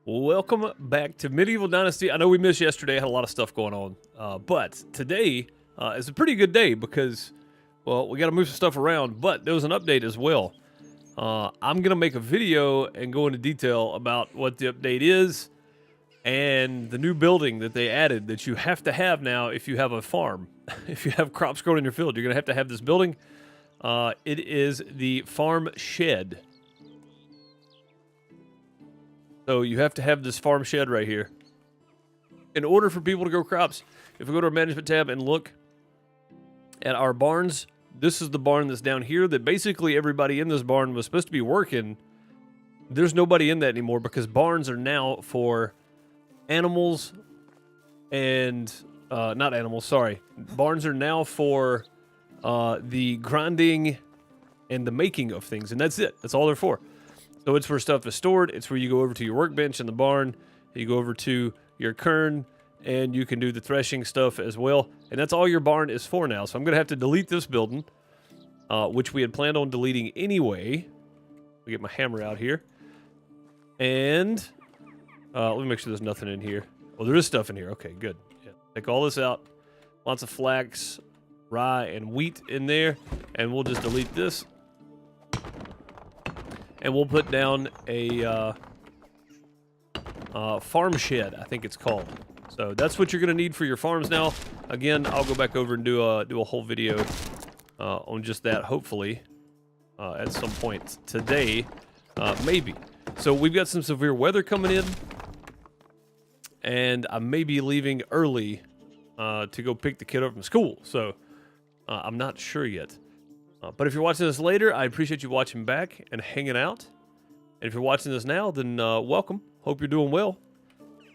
Welcome back to Medieval Dynasty. I know we missed yesterday, had a lot of stuff going on, but today is a pretty good day because, well, we got to move some stuff around, but there was an update as well. I'm going to make a video and go into detail about what the update is and the new building that they added that you have to have now if you have a farm. If you have crops growing in your field, you're going to have this building. It is the farm shed. So you have to have this farm shed right here. In order for people to grow crops, if we go to our management tab and look at our barns, this is the barn that's down here that basically everybody in this barn was supposed to be working. There's nobody in that anymore because barns are now for animals and, not animals, sorry. Barns are now for the grinding and the making of things, and that's it. That's all they're for. So it's where stuff is stored. It's where you go over to your workbench in the barn. You go over to your kern, and you can do the threshing stuff as well. And that's all your barn is for now. So I'm going to have to delete this building, which we had planned on deleting anyway. Let me get my hammer out here. And let me make sure there's nothing in here. Oh, there is stuff in here. Okay, good. Yeah. Take all this out. Lots of flax, rye, and wheat in there. And we'll just delete this. And we'll put down a farm shed, I think it's called. So that's what you're going to need for your farms now. Again, I'll go back over and do a whole video on just that, hopefully, at some point today, maybe. So we've got some severe weather coming in, and I may be leaving early to go pick the kid up from school. So I'm not sure yet. But if you're watching this later, I appreciate you watching back and hanging out. And if you're watching this now, then welcome. Hope you're doing well.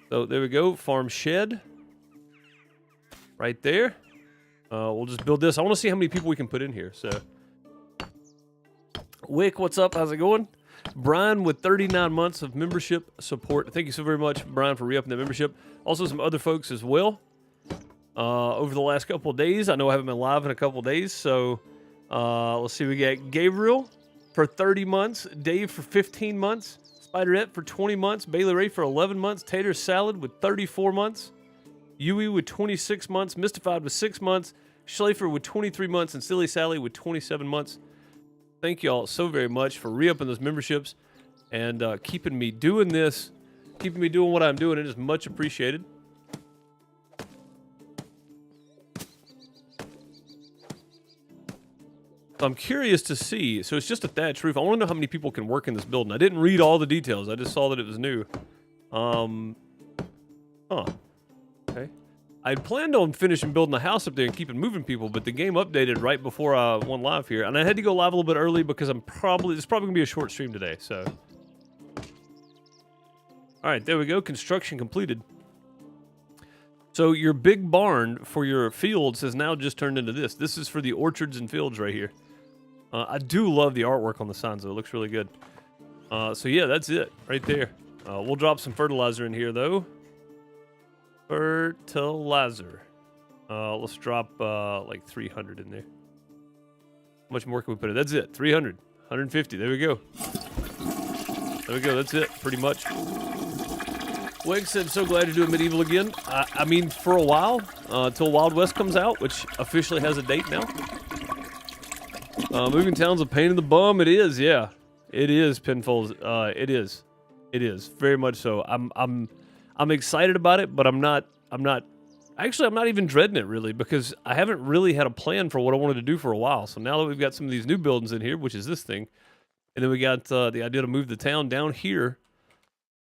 So there we go, farm shed. Right there. We'll just build this. I want to see how many people we can put in here. So, Wick, what's up? How's it going? Brian with 39 months of membership support. Thank you so very much, Brian, for re-upping that membership. Also, some other folks as well. Over the last couple of days. I know I haven't been live in a couple of days, so... let's see, we got Gabriel for 30 months, Dave for 15 months, Spiderette for 20 months, Bailey Ray for 11 months, Tater Salad with 34 months, Yui with 26 months, Mystified with 6 months, Schlafer with 23 months, and Silly Sally with 27 months. Thank you all so very much for re-upping those memberships and keeping me doing this, keeping me doing what I'm doing. It is much appreciated. I'm curious to see. So it's just a thatch roof. I want to know how many people can work in this building. I didn't read all the details. I just saw that it was new. Okay. I planned on finishing building the house up there and keeping moving people, but the game updated right before I went live here. And I had to go live a little bit early because it's probably going to be a short stream today, so. All right, there we go. Construction completed. So your big barn for your fields has now just turned into this. This is for the orchards and fields right here. I do love the artwork on the signs, though. It looks really good. So, yeah, that's it right there. We'll drop some fertilizer in here, though. Fertilizer. Let's drop, like, 300 in there. How much more can we put in? That's it. 300. 150. There we go. There we go. That's it, pretty much. Wig said, so glad to do a medieval again. I mean, for a while, until Wild West comes out, which officially has a date now. Moving town's a pain in the bum. It is, yeah. It is, Pinfolds. It is. It is. Very much so. I'm excited about it, but I'm not even dreading it, really, because I haven't really had a plan for what I wanted to do for a while. So now that we've got some of these new buildings in here, which is this thing, and then we got the idea to move the town down here,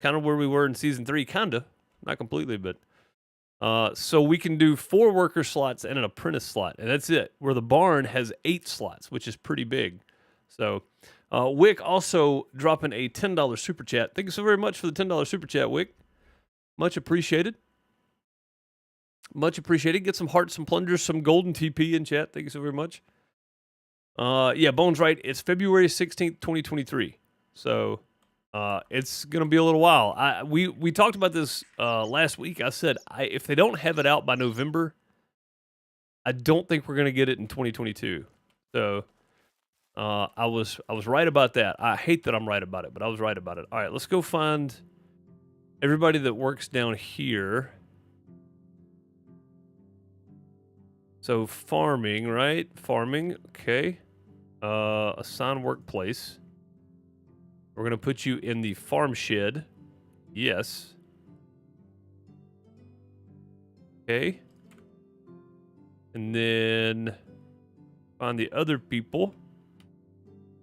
kind of where we were in Season 3, kind of. Not completely, but... so we can do 4 worker slots and an apprentice slot, and that's it. Where the barn has 8 slots, which is pretty big. So, Wick also dropping a $10 super chat. Thank you so very much for the $10 super chat, Wick. Much appreciated. Much appreciated. Get some hearts, some plungers, some golden TP in chat. Thank you so very much. Yeah, Bones right. It's February 16th, 2023. So... it's going to be a little while. We talked about this last week. I said, if they don't have it out by November, I don't think we're going to get it in 2022. So, I was right about that. I hate that I'm right about it, but I was right about it. All right, let's go find everybody that works down here. So farming, right? Farming, okay. Assign workplace. We're gonna put you in the farm shed. Yes. Okay. And then find the other people.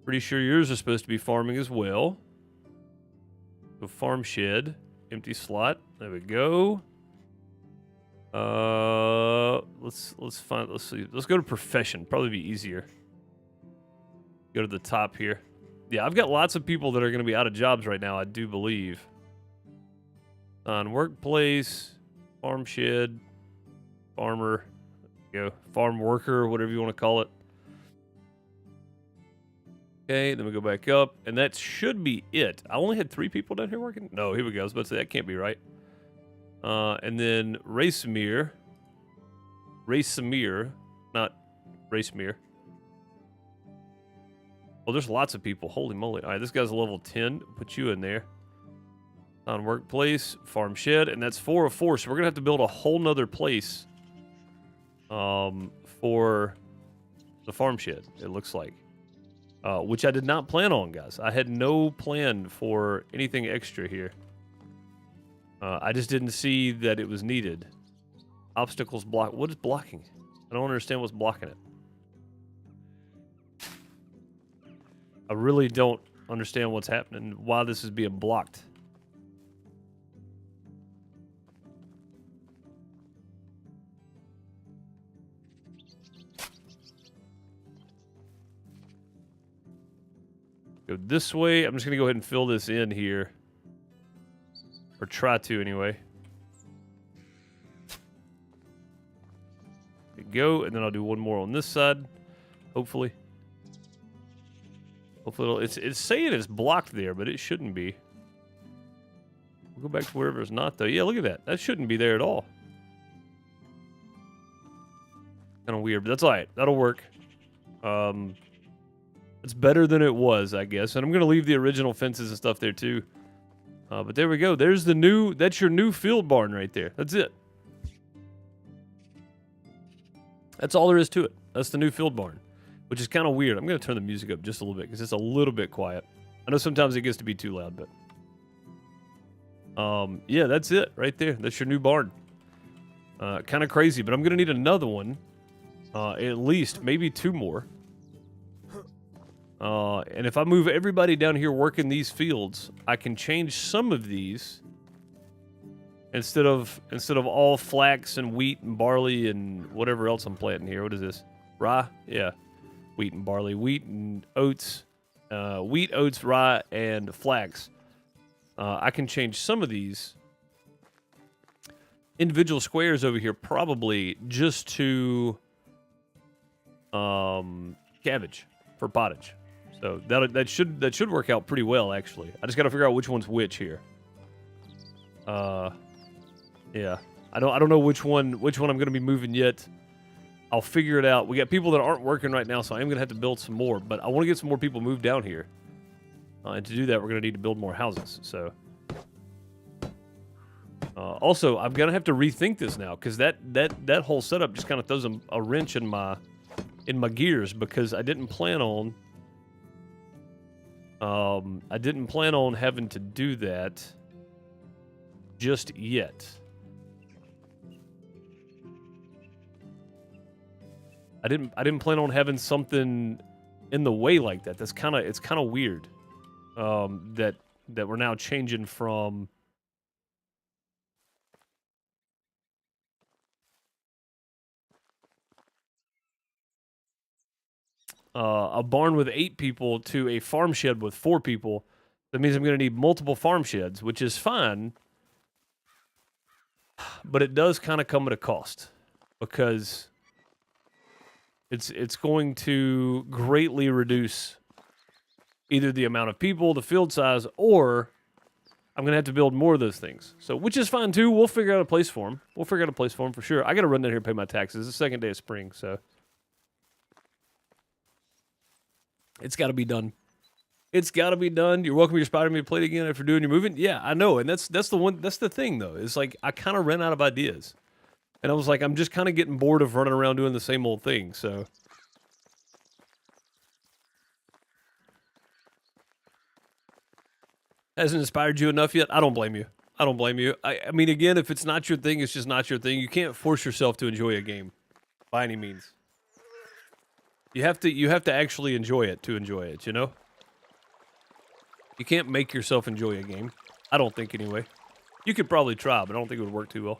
Pretty sure yours are supposed to be farming as well. So farm shed, empty slot. There we go. Let's see. Let's go to profession. Probably be easier. Go to the top here. Yeah, I've got lots of people that are going to be out of jobs right now, I do believe. On workplace, farm shed, farmer, farm worker, whatever you want to call it. Okay, then we go back up, and that should be it. I only had 3 people down here working? No, here we go. I was about to say, that can't be right. And then Racemir, not Racemir. Well, there's lots of people. Holy moly. All right, this guy's a level 10. Put you in there. On workplace, farm shed, and that's 4 of 4. So we're going to have to build a whole nother place for the farm shed, it looks like. Which I did not plan on, guys. I had no plan for anything extra here. I just didn't see that it was needed. Obstacles block. What is blocking? I don't understand what's blocking it. I really don't understand what's happening, why this is being blocked. Go this way. I'm just going to go ahead and fill this in here. Or try to, anyway. There you go, and then I'll do one more on this side, hopefully. Hopefully it's saying it's blocked there, but it shouldn't be. We'll go back to wherever it's not, though. Yeah, look at that. That shouldn't be there at all. Kind of weird, but that's all right. That'll work. It's better than it was, I guess. And I'm going to leave the original fences and stuff there, too. But there we go. There's the new... That's your new field barn right there. That's it. That's all there is to it. That's the new field barn. Which is kind of weird. I'm going to turn the music up just a little bit because it's a little bit quiet. I know sometimes it gets to be too loud, but... yeah, that's it right there. That's your new barn. Kind of crazy, but I'm going to need another one. At least, maybe 2 more. And if I move everybody down here working these fields, I can change some of these instead of all flax and wheat and barley and whatever else I'm planting here. What is this? Rye? Yeah. Wheat and barley. Wheat and oats. Wheat, oats, rye, and flax. I can change some of these individual squares over here probably just to cabbage for pottage. So that should work out pretty well, actually. I just got to figure out which one's which here. Yeah, I don't know which one I'm going to be moving yet. I'll figure it out. We got people that aren't working right now, so I am going to have to build some more. But I want to get some more people moved down here, and to do that, we're going to need to build more houses. So, also, I'm going to have to rethink this now because that whole setup just kind of throws a wrench in my gears because I didn't plan on. I didn't plan on having to do that just yet. I didn't plan on having something in the way like that. It's kind of weird. That we're now changing from a barn with 8 people to a farm shed with 4 people. That means I'm going to need multiple farm sheds, which is fine. But it does kind of come at a cost because it's going to greatly reduce either the amount of people, the field size, or I'm going to have to build more of those things. So, which is fine too. We'll figure out a place for them. We'll figure out a place for them for sure. I got to run down here and pay my taxes. It's the second day of spring, so it's got to be done. It's got to be done. You're welcome to your Spider-Man to play it again after doing your moving. Yeah, I know, and that's the thing though. It's like I kind of ran out of ideas, and I was like, I'm just kind of getting bored of running around doing the same old thing. So, hasn't inspired you enough yet? I don't blame you. I don't blame you. I mean, again, if it's not your thing, it's just not your thing. You can't force yourself to enjoy a game by any means. You have to actually enjoy it to enjoy it. You know. You can't make yourself enjoy a game. I don't think, anyway. You could probably try, but I don't think it would work too well.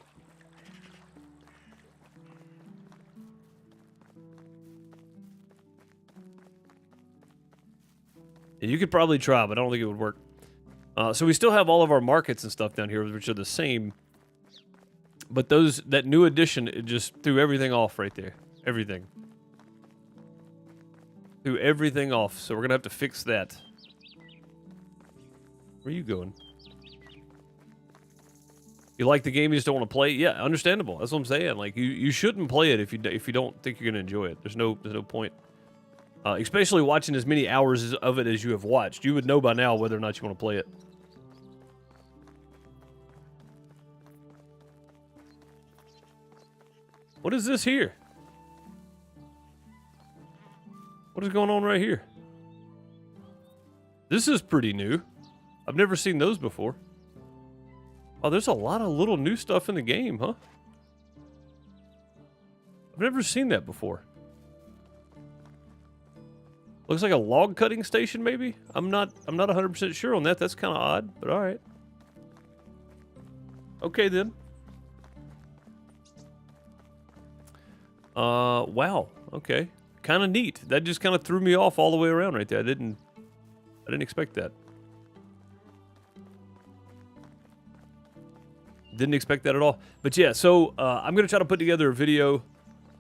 Yeah, you could probably try, but I don't think it would work. So we still have all of our markets and stuff down here, which are the same. But that new addition, it just threw everything off right there. Everything. Threw everything off, so we're going to have to fix that. Where are you going? You like the game, you just don't want to play it? Yeah, understandable. That's what I'm saying. Like, you shouldn't play it if you don't think you're going to enjoy it. There's no point. Especially watching as many hours of it as you have watched. You would know by now whether or not you want to play it. What is this here? What is going on right here? This is pretty new. I've never seen those before. Oh, there's a lot of little new stuff in the game, huh? I've never seen that before. Looks like a log cutting station, maybe? I'm not 100% sure on that. That's kind of odd, but all right. Okay, then. Wow. Okay. Kind of neat. That just kind of threw me off all the way around right there. I didn't expect that. Didn't expect that at all. But yeah, so I'm going to try to put together a video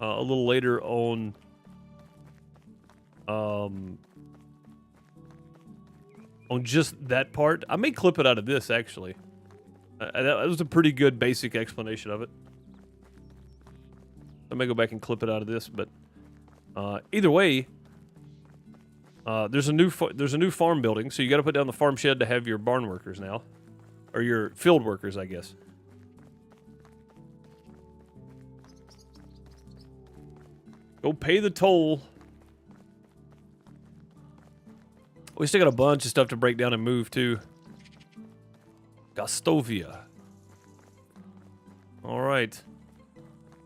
a little later on just that part. I may clip it out of this, actually. That was a pretty good basic explanation of it. I may go back and clip it out of this, but either way, there's a new farm building, so you got to put down the farm shed to have your barn workers now, or your field workers, I guess. Go pay the toll. We still got a bunch of stuff to break down and move, too. Gostovia. All right.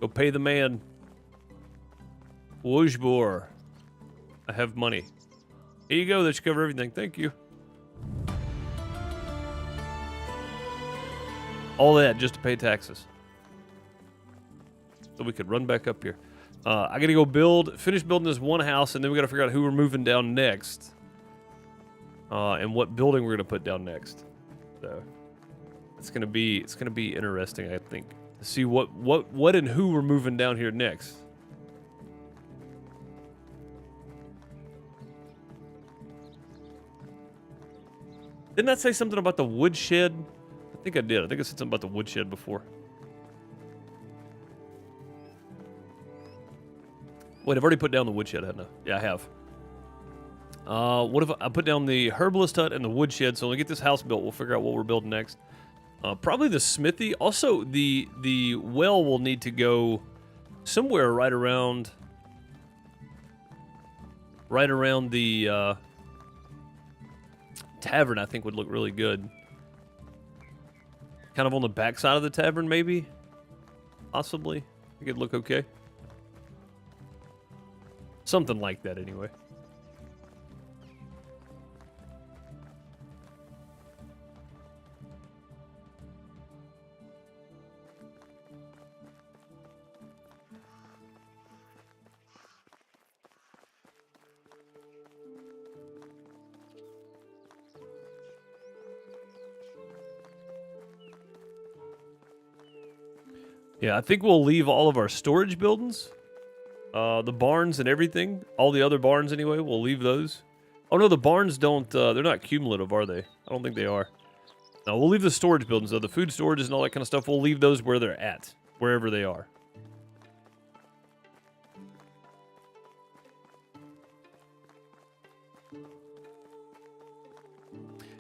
Go pay the man. Wojbor. I have money. Here you go. That should cover everything. Thank you. All that just to pay taxes. So we could run back up here. I gotta go finish building this one house, and then we gotta figure out who we're moving down next. And what building we're gonna put down next. So it's gonna be interesting, I think, to see what and who we're moving down here next. Didn't I say something about the woodshed? I think I did. I think I said something about the woodshed before. Wait, I've already put down the woodshed, haven't I? Yeah, I have. What if I put down the herbalist hut and the woodshed? So when we get this house built, we'll figure out what we're building next. Probably the smithy. Also, the well will need to go somewhere right around the tavern. I think would look really good. Kind of on the back side of the tavern, maybe. Possibly. I think it'd look okay. Something like that, anyway. Yeah, I think we'll leave all of our storage buildings. The barns and everything. All the other barns, anyway, we'll leave those. Oh, no, the barns don't... they're not cumulative, are they? I don't think they are. No, we'll leave the storage buildings, though. The food storages and all that kind of stuff, we'll leave those where they're at. Wherever they are.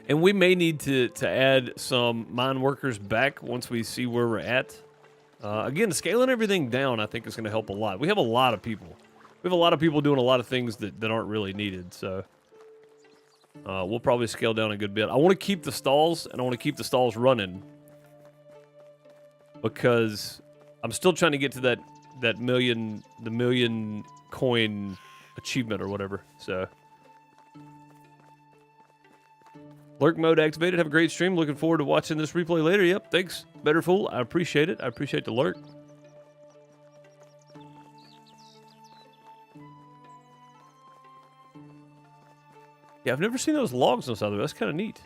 And we may need to add some mine workers back once we see where we're at. Again, scaling everything down, I think, is going to help a lot. We have a lot of people. We have a lot of people doing a lot of things that aren't really needed, so we'll probably scale down a good bit. I want to keep the stalls, and I want to keep the stalls running because I'm still trying to get to the million coin achievement or whatever, so... Lurk mode activated. Have a great stream. Looking forward to watching this replay later. Yep, thanks, Better Fool. I appreciate it. I appreciate the lurk. Yeah, I've never seen those logs on this other. That's kind of neat.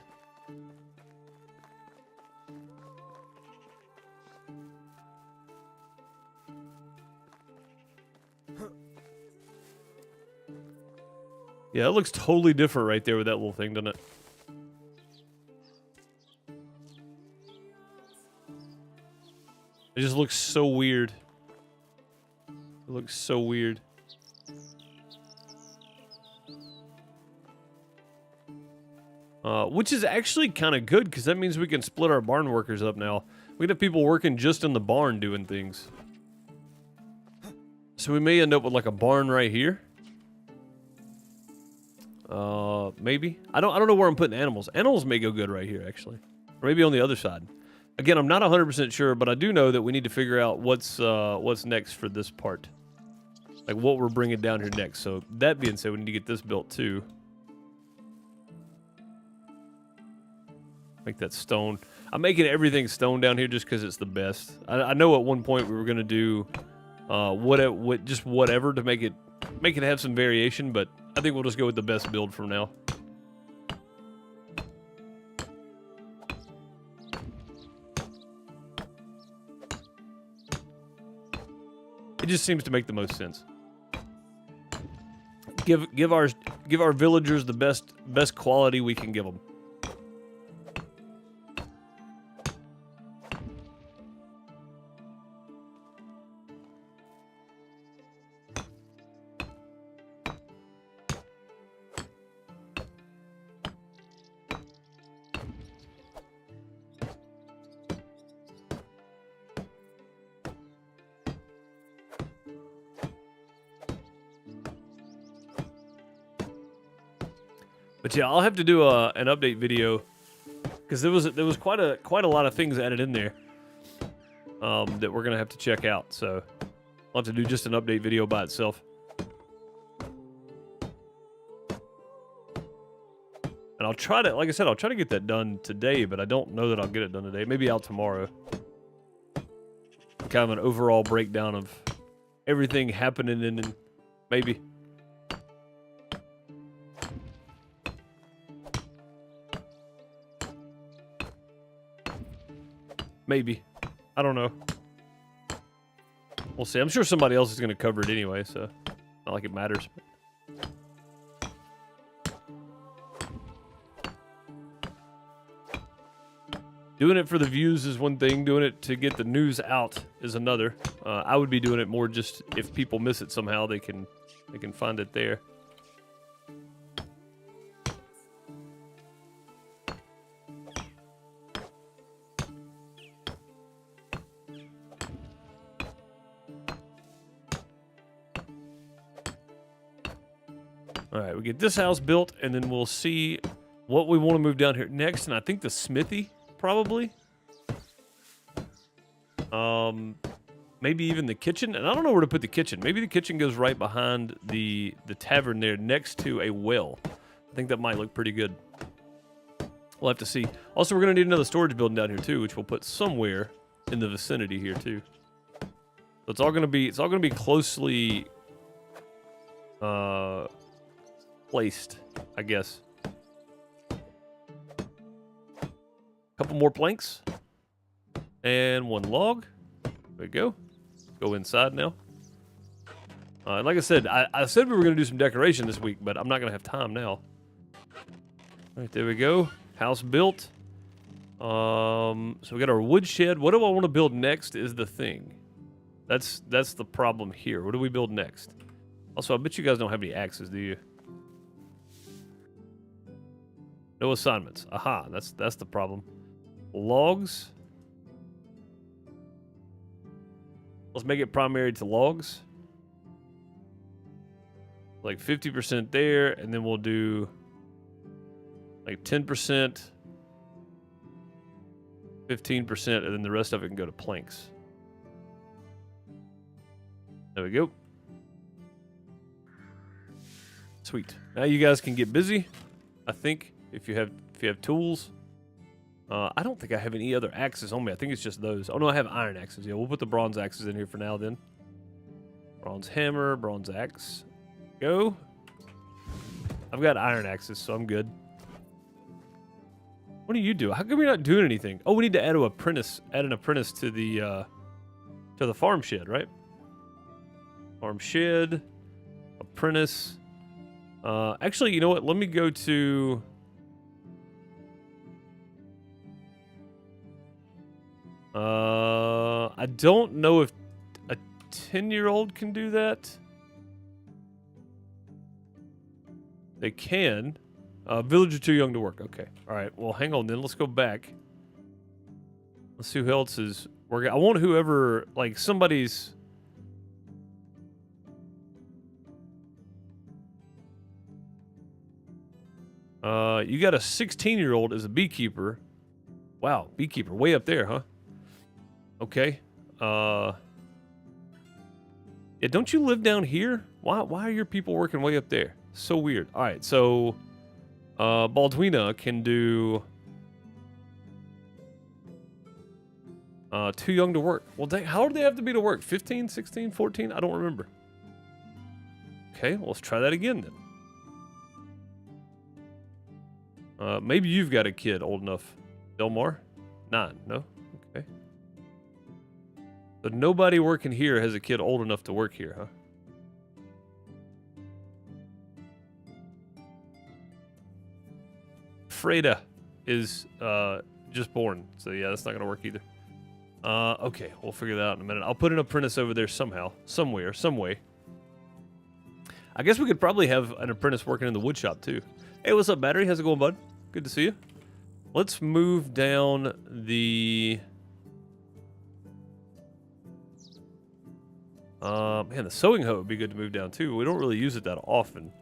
Yeah, it looks totally different right there with that little thing, doesn't it? It just looks so weird. It looks so weird. Which is actually kind of good, because that means we can split our barn workers up now. We can have people working just in the barn doing things. So we may end up with like a barn right here. Maybe. I don't know where I'm putting animals. Animals may go good right here, actually. Or maybe on the other side. Again, I'm not 100% sure, but I do know that we need to figure out what's next for this part. Like what we're bringing down here next. So that being said, we need to get this built too. Make that stone. I'm making everything stone down here just because it's the best. I know at one point we were gonna do just whatever to make it have some variation, but I think we'll just go with the best build from now. It just seems to make the most sense. Give our villagers the best quality we can give them. But yeah, I'll have to do an update video because there was quite a lot of things added in there that we're gonna have to check out. So I'll have to do just an update video by itself. And I'll try to, like I said, I'll try to get that done today, but I don't know that I'll get it done today. Maybe out tomorrow. Kind of an overall breakdown of everything happening and maybe. Maybe. I don't know. We'll see. I'm sure somebody else is going to cover it anyway, so not like it matters. Doing it for the views is one thing. Doing it to get the news out is another. I would be doing it more just if people miss it somehow, they can find it there. Alright, we get this house built, and then we'll see what we want to move down here next, and I think the smithy, probably. Maybe even the kitchen, and I don't know where to put the kitchen. Maybe the kitchen goes right behind the tavern there, next to a well. I think that might look pretty good. We'll have to see. Also, we're going to need another storage building down here, too, which we'll put somewhere in the vicinity here, too. So it's all going to be closely... placed, I guess. Couple more planks. And one log. There we go. Go inside now. Like I said, I said we were going to do some decoration this week, but I'm not going to have time now. All right, there we go. House built. So we got our wood shed. What do I want to build next is the thing. That's the problem here. What do we build next? Also, I bet you guys don't have any axes, do you? No assignments. Aha, that's the problem. Logs. Let's make it primary to logs. Like 50% there, and then we'll do like 10%, 15%, and then the rest of it can go to planks. There we go. Sweet. Now you guys can get busy. I think if you have tools. I don't think I have any other axes on me. I think it's just those. Oh no, I have iron axes. Yeah, we'll put the bronze axes in here for now then. Bronze hammer, bronze axe. Go. I've got iron axes, so I'm good. What do you do? How come you're not doing anything? Oh, we need to add an apprentice. Add an apprentice to the farm shed, right? Farm shed, apprentice. Actually, you know what? Let me go to. I don't know if a 10-year-old can do that. They can. Villager too young to work. Okay. All right. Well, hang on then. Let's go back. Let's see who else is working. I want whoever, like, somebody's. You got a 16-year-old as a beekeeper. Wow, beekeeper. Way up there, huh? Okay. Yeah, don't you live down here? Why are your people working way up there? So weird. All right, so Baldwina can do too young to work. Well, dang, how old do they have to be to work? 15, 16, 14? I don't remember. Okay, well, let's try that again then. Maybe you've got a kid old enough. Delmar? 9, no? Okay. But nobody working here has a kid old enough to work here, huh? Freda is just born, so yeah, that's not gonna work either. Okay, we'll figure that out in a minute. I'll put an apprentice over there somehow, somewhere, some way. I guess we could probably have an apprentice working in the wood shop too. Hey, what's up, Battery? How's it going, bud? Good to see you. Let's move down the... man, the sewing hoe would be good to move down too. We don't really use it that often.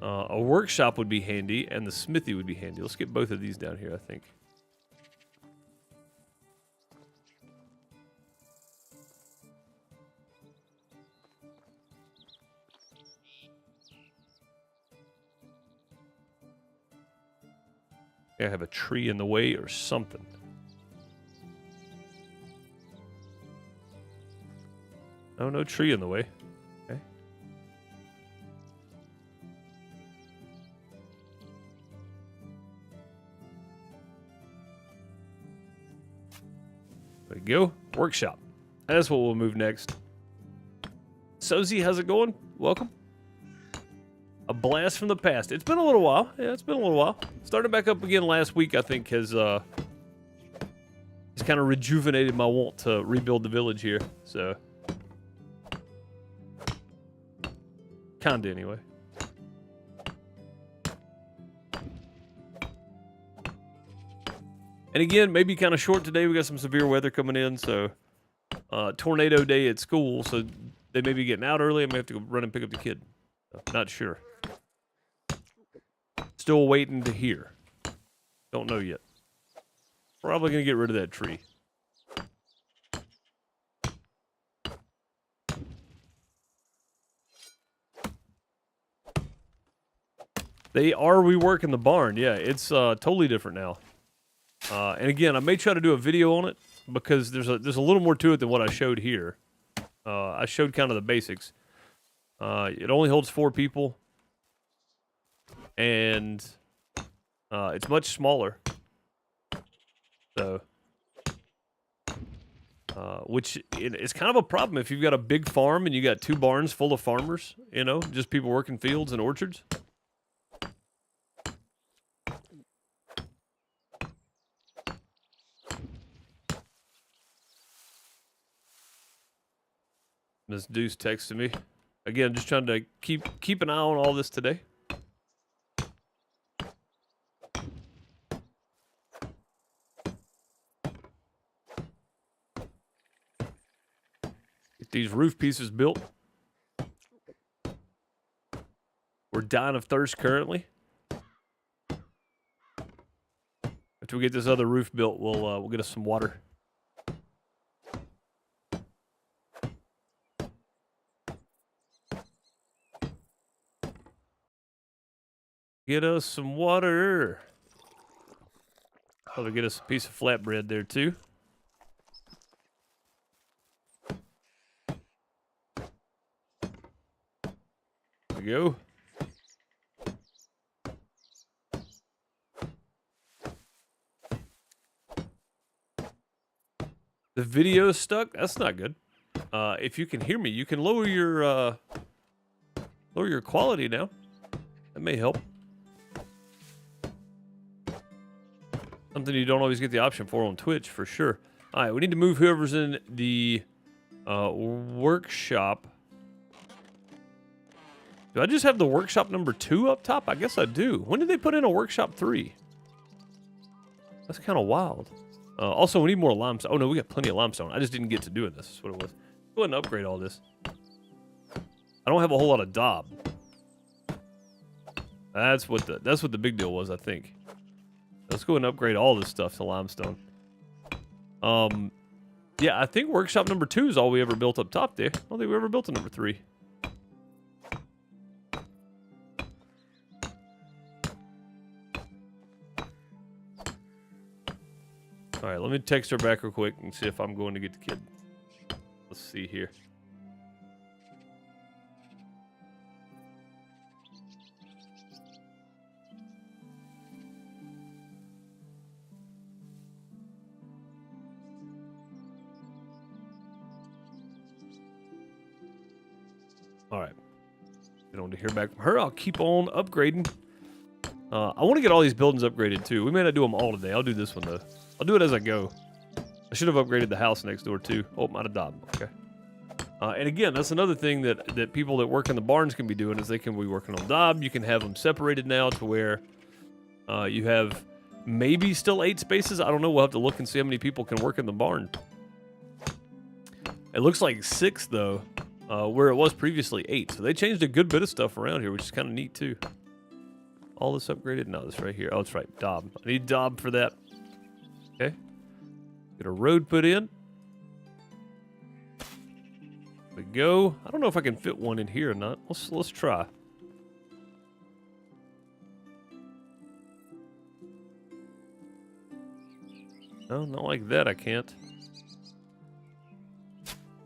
A workshop would be handy, and the smithy would be handy. Let's get both of these down here, I think. I have a tree in the way or something. Oh, no tree in the way. Okay. There we go. Workshop. That's what we'll move next. Sozi, how's it going? Welcome. A blast from the past. It's been a little while. Yeah, it's been a little while. Started back up again last week, I think, has kind of rejuvenated my want to rebuild the village here. So, kinda anyway. And again, maybe kind of short today. We got some severe weather coming in, so tornado day at school. So they may be getting out early. I may have to go run and pick up the kid. Not sure. Still waiting to hear. Don't know yet. Probably gonna get rid of that tree. They are reworking the barn. Yeah, it's totally different now. And again, I may try to do a video on it because there's a little more to it than what I showed here. I showed kind of the basics. It only holds 4 people, and it's much smaller. So, which it's kind of a problem if you've got a big farm and you got 2 barns full of farmers. You know, just people working fields and orchards. Ms. Deuce texted me. Again, just trying to keep an eye on all this today. these roof pieces built. We're dying of thirst currently. After we get this other roof built, we'll get us some water. Get us some water. Probably get us a piece of flatbread there too. There we go. The video's stuck? That's not good. If you can hear me, you can lower your quality now. That may help. Something you don't always get the option for on Twitch, for sure. All right, we need to move whoever's in the workshop. Do I just have the workshop number 2 up top? I guess I do. When did they put in a workshop 3? That's kind of wild. Also, we need more limestone. Oh, no, we got plenty of limestone. I just didn't get to doing this. That's what it was. Go ahead and upgrade all this. I don't have a whole lot of daub. That's what the big deal was, I think. Let's go and upgrade all this stuff to limestone. Yeah, I think workshop number 2 is all we ever built up top there. I don't think we ever built a number 3. All right, let me text her back real quick and see if I'm going to get the kid. Let's see here. All right. We don't want to hear back from her. I'll keep on upgrading. I want to get all these buildings upgraded too. We may not do them all today. I'll do this one though. I'll do it as I go. I should have upgraded the house next door too. Oh, I'm out of daub. Okay. And again, that's another thing that people that work in the barns can be doing is they can be working on daub. You can have them separated now to where you have maybe still 8 spaces. I don't know. We'll have to look and see how many people can work in the barn. It looks like 6 though, where it was previously 8. So they changed a good bit of stuff around here, which is kind of neat too. All this upgraded? No, this right here. Oh, it's right. Daub. I need daub for that. Okay. Get a road put in. There we go. I don't know if I can fit one in here or not. Let's try. No, not like that I can't.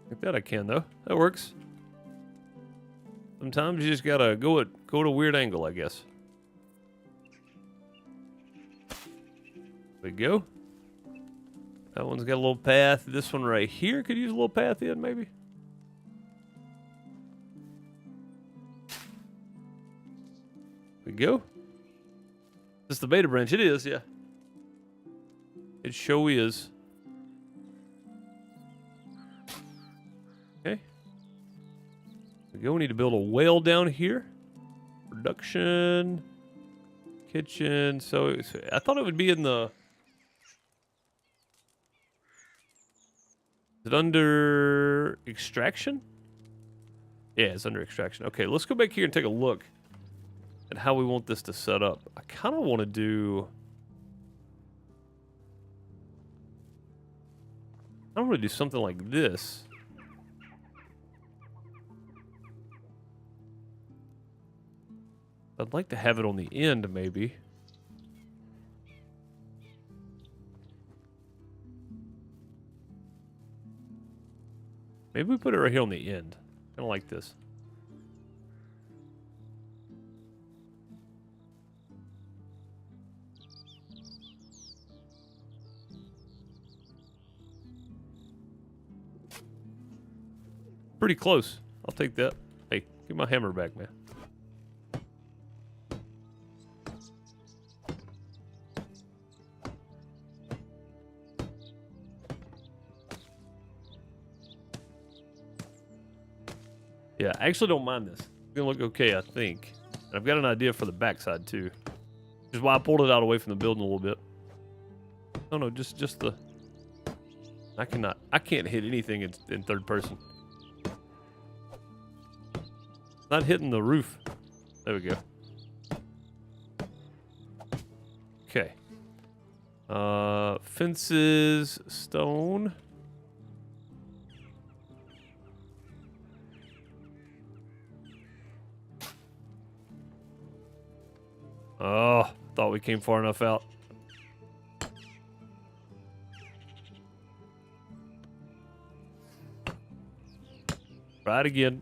Like that I can though. That works. Sometimes you just gotta go at a weird angle, I guess. There we go. That one's got a little path. This one right here could use a little path in, maybe. There we go. Is this the beta branch? It is, yeah. It sure is. Okay. There we go. We need to build a well down here. Production. Kitchen. So I thought it would be in the... Is it under extraction? Yeah, it's under extraction. Okay, let's go back here and take a look at how we want this to set up. I kind of want to do... I want to do something like this. I'd like to have it on the end, maybe. Maybe we put it right here on the end. Kind of like this. Pretty close. I'll take that. Hey, give my hammer back, man. Yeah, I actually don't mind this. It's gonna look okay, I think. And I've got an idea for the backside too. Which is why I pulled it out away from the building a little bit. Oh no, just the... I can't hit anything in third person. Not hitting the roof. There we go. Okay. Fences, stone. Oh, thought we came far enough out. Try it again.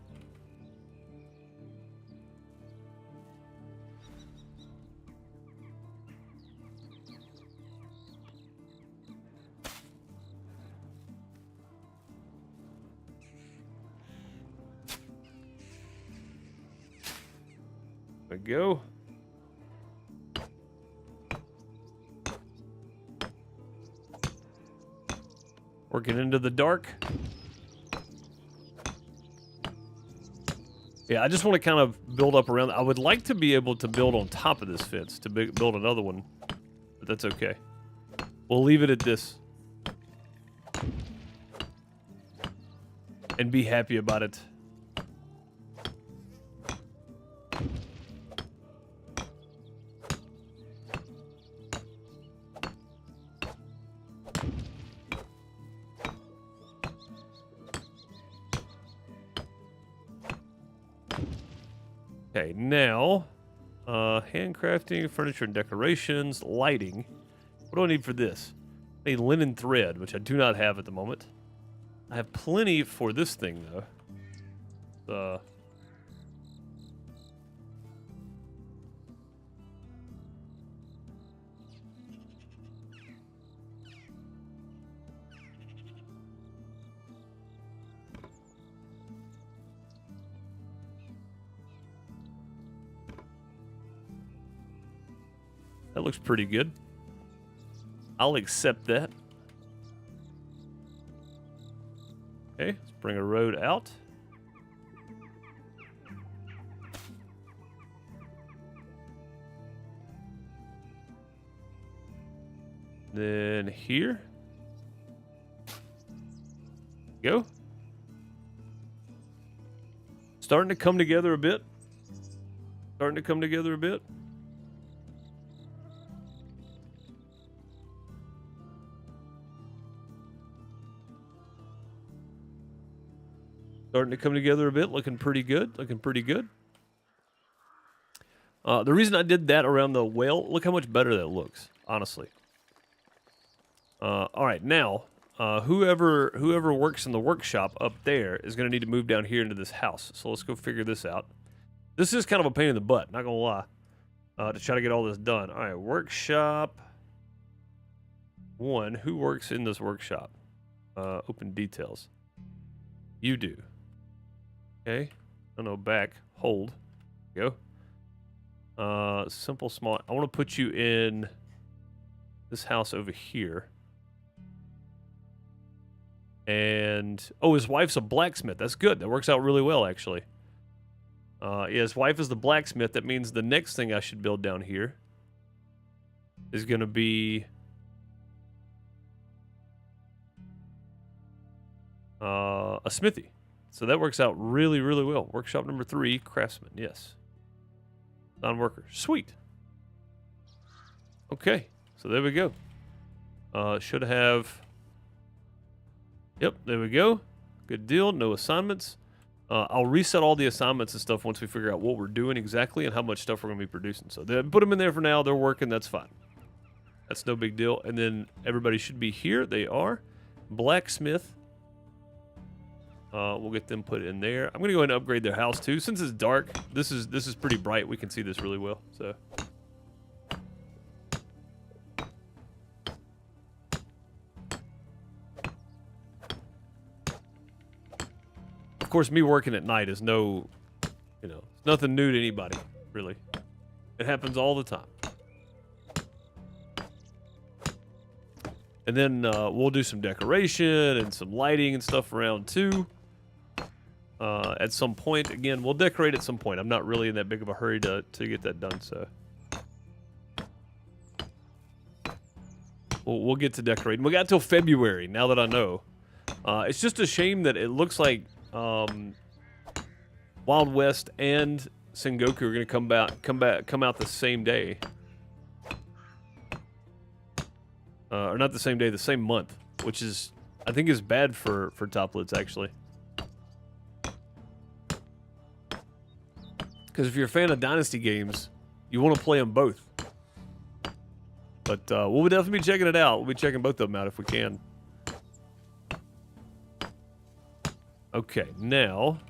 There we go. Working into the dark. Yeah, I just want to kind of build up around. I would like to be able to build on top of this fence to build another one, but that's okay. We'll leave it at this. And be happy about it. Okay, now, handcrafting, furniture and decorations, lighting. What do I need for this? I need linen thread, which I do not have at the moment. I have plenty for this thing, though. That looks pretty good. I'll accept that. Okay, let's bring a road out. Then here. Go. Starting to come together a bit. Starting to come together a bit. Starting to come together a bit, looking pretty good, looking pretty good. The reason I did that around the well, look how much better that looks, honestly. All right, now, whoever works in the workshop up there is going to need to move down here into this house. So let's go figure this out. This is kind of a pain in the butt, not going to lie, to try to get all this done. All right, workshop 1. Who works in this workshop? Open details. You do. Okay. Oh no, back. Hold. Go. Simple, small. I want to put you in this house over here. And, oh, his wife's a blacksmith. That's good. That works out really well, actually. Yeah, his wife is the blacksmith. That means the next thing I should build down here is going to be a smithy. So that works out really, really well. Workshop number 3, craftsman. Yes. Non-worker. Sweet. Okay. So there we go. Should have... Yep, there we go. Good deal. No assignments. I'll reset all the assignments and stuff once we figure out what we're doing exactly and how much stuff we're going to be producing. So put them in there for now. They're working. That's fine. That's no big deal. And then everybody should be here. They are. Blacksmith. We'll get them put in there. I'm going to go ahead and upgrade their house too. Since it's dark, this is pretty bright. We can see this really well. So... Of course, me working at night is no, it's nothing new to anybody, really. It happens all the time. And then we'll do some decoration and some lighting and stuff around too. At some point, again, we'll decorate at some point. I'm not really in that big of a hurry to get that done, so. We'll get to decorating. We got till February, now that I know. It's just a shame that it looks like Wild West and Sengoku are gonna come out the same day. Or not the same day, the same month, which is, I think, is bad for toplets actually. Because if you're a fan of Dynasty games, you want to play them both. But we'll definitely be checking it out. We'll be checking both of them out if we can. Okay, now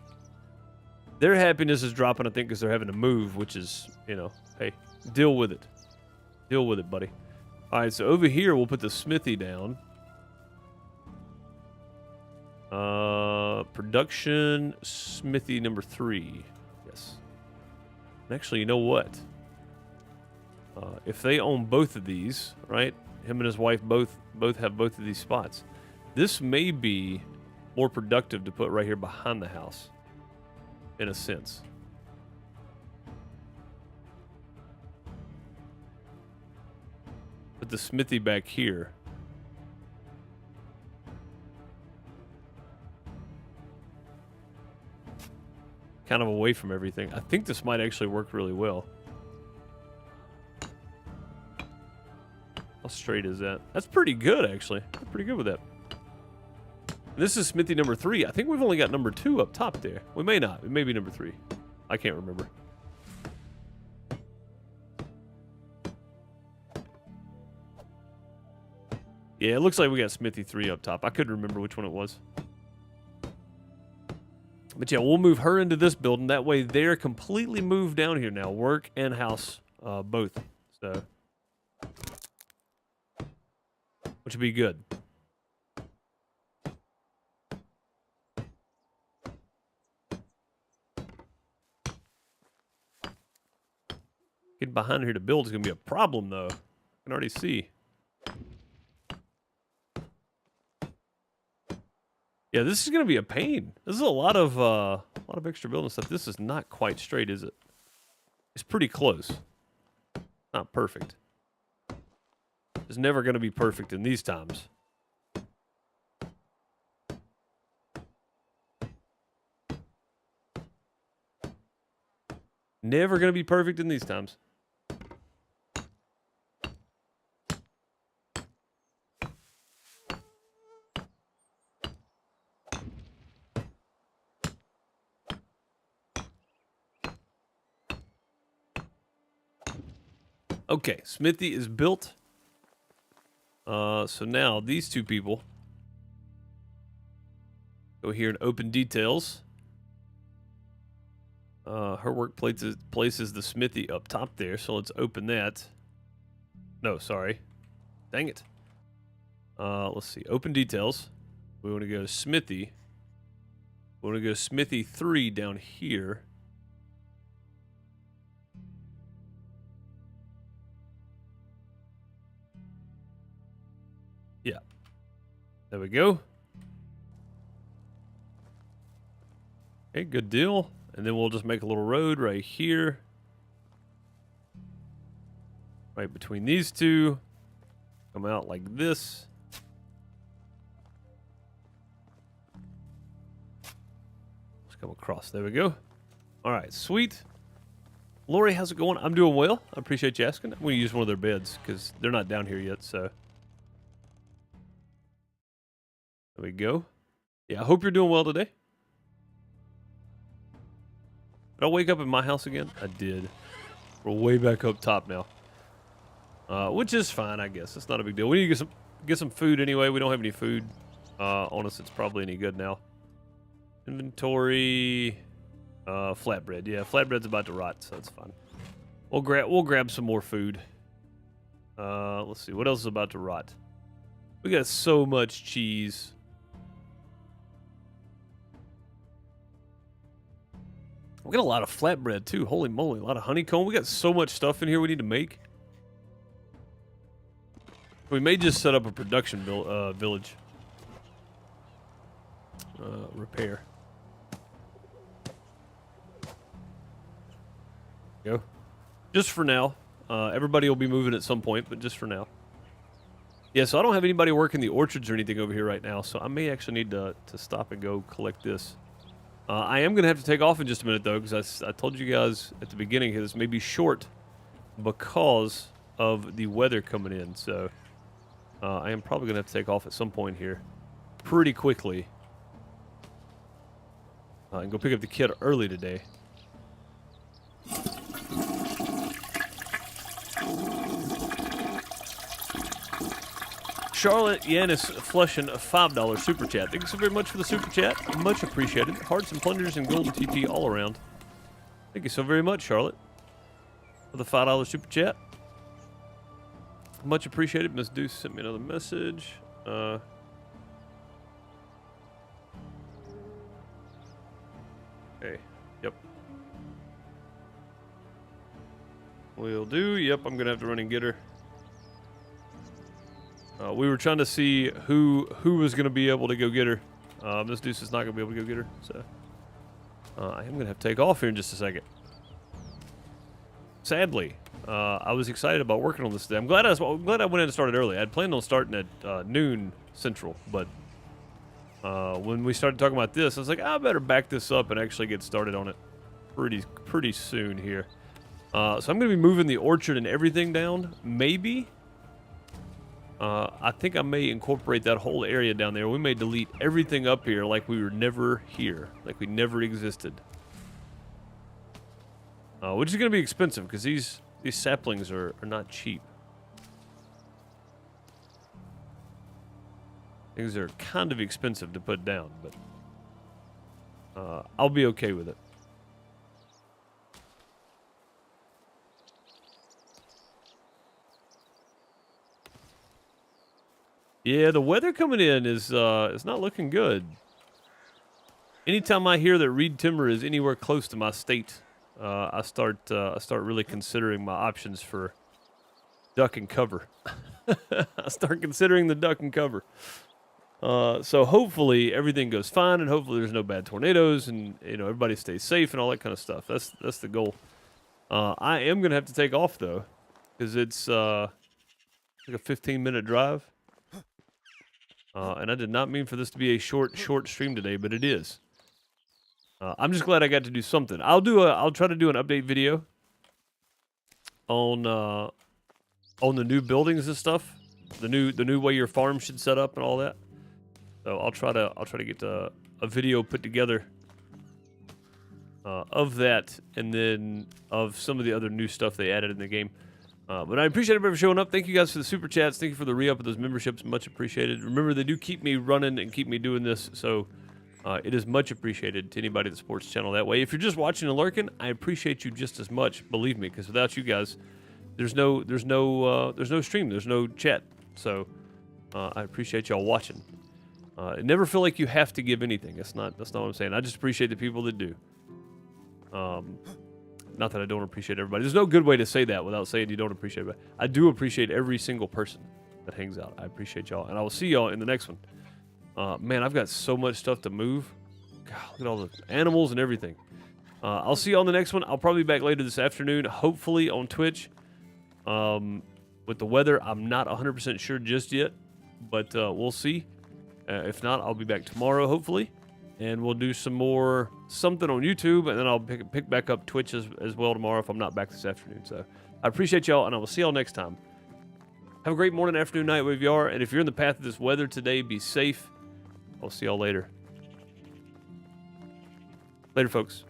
their happiness is dropping, I think, because they're having to move, which is, you know, hey, deal with it. Deal with it, buddy. All right, so over here, we'll put the smithy down. Production smithy number 3. Yes. And actually, you know what? If they own both of these, right? Him and his wife both have both of these spots. This may be more productive to put right here behind the house, in a sense. Put the smithy back here. Kind of away from everything. I think this might actually work really well. How straight is that? That's pretty good, actually. I'm pretty good with that. This is smithy number 3. I think we've only got number 2 up top there. We may not. It may be number 3. I can't remember. Yeah, it looks like we got smithy 3 up top. I couldn't remember which one it was. But yeah, we'll move her into this building. That way they're completely moved down here now. Work and house, both. So, which would be good. Getting behind here to build is going to be a problem, though. I can already see. Yeah, this is going to be a pain. This is a lot of extra building stuff. This is not quite straight, is it? It's pretty close. Not perfect. It's never going to be perfect in these times. Never going to be perfect in these times. Okay, smithy is built. So now these two people go here and open details. Her workplace places the smithy up top there, so let's open that. No, sorry. Dang it. Let's see. Open details. We want to go smithy. We want to go smithy 3 down here. Yeah. There we go. Okay, good deal. And then we'll just make a little road right here. Right between these two. Come out like this. Let's come across. There we go. All right, sweet. Lori, how's it going? I'm doing well. I appreciate you asking. I'm going to use one of their beds because they're not down here yet, so. There we go. Yeah, I hope you're doing well today. Did I wake up in my house again? I did. We're way back up top now. Which is fine, I guess. It's not a big deal. We need to get some food anyway. We don't have any food on us. It's probably any good now. Inventory. Flatbread. Yeah, flatbread's about to rot, so it's fine. We'll grab some more food. Let's see. What else is about to rot? We got so much cheese. We got a lot of flatbread, too. Holy moly. A lot of honeycomb. We got so much stuff in here we need to make. We may just set up a production village. Repair. Go. Just for now. Everybody will be moving at some point, but just for now. Yeah, so I don't have anybody working the orchards or anything over here right now, so I may actually need to stop and go collect this. I am going to have to take off in just a minute, though, because I told you guys at the beginning this may be short because of the weather coming in. So I am probably going to have to take off at some point here pretty quickly and go pick up the kid early today. Charlotte Yanis Flushin, a $5 super chat. Thank you so very much for the super chat. Much appreciated. Hearts and plunders and golden TP all around. Thank you so very much, Charlotte, for the $5 super chat. Much appreciated. Miss Deuce sent me another message. Okay. Yep. Will do. Yep, I'm gonna have to run and get her. We were trying to see who was going to be able to go get her. This Deuce is not going to be able to go get her, so I am going to have to take off here in just a second. Sadly, I was excited about working on this today. I'm glad I went in and started early. I had planned on starting at noon Central, but when we started talking about this, I was like, I better back this up and actually get started on it pretty soon here. So I'm going to be moving the orchard and everything down, maybe. I think I may incorporate that whole area down there. We may delete everything up here like we were never here, like we never existed. Which is going to be expensive because these saplings are not cheap. Things are kind of expensive to put down, but I'll be okay with it. Yeah, the weather coming in is not looking good. Anytime I hear that reed timber is anywhere close to my state, I start really considering my options for duck and cover. I start considering the duck and cover. So hopefully everything goes fine, and hopefully there's no bad tornadoes, and everybody stays safe and all that kind of stuff. That's the goal. I am gonna have to take off though, because it's like a 15-minute drive. And I did not mean for this to be a short stream today, but it is. I'm just glad I got to do something. I'll try to do an update video on the new buildings and stuff, the new way your farm should set up and all that. So I'll try to get a video put together of that, and then of some of the other new stuff they added in the game. But I appreciate everybody for showing up. Thank you guys for the super chats. Thank you for the re-up of those memberships. Much appreciated. Remember, they do keep me running and keep me doing this, so it is much appreciated to anybody that supports the channel that way. If you're just watching and lurking, I appreciate you just as much. Believe me, because without you guys, there's no stream, there's no chat. So I appreciate y'all watching. Never feel like you have to give anything. That's not what I'm saying. I just appreciate the people that do. Not that I don't appreciate everybody. There's no good way to say that without saying you don't appreciate everybody. I do appreciate every single person that hangs out. I appreciate y'all. And I will see y'all in the next one. Man, I've got so much stuff to move. God, look at all the animals and everything. I'll see y'all in the next one. I'll probably be back later this afternoon, hopefully on Twitch. With the weather, I'm not 100% sure just yet, but we'll see. If not, I'll be back tomorrow, hopefully. And we'll do something on YouTube, and then I'll pick back up Twitch as well tomorrow if I'm not back this afternoon. So I appreciate y'all, and I will see y'all next time. Have a great morning, afternoon, night, wherever you are. And if you're in the path of this weather today, be safe. I'll see y'all later. Later, folks.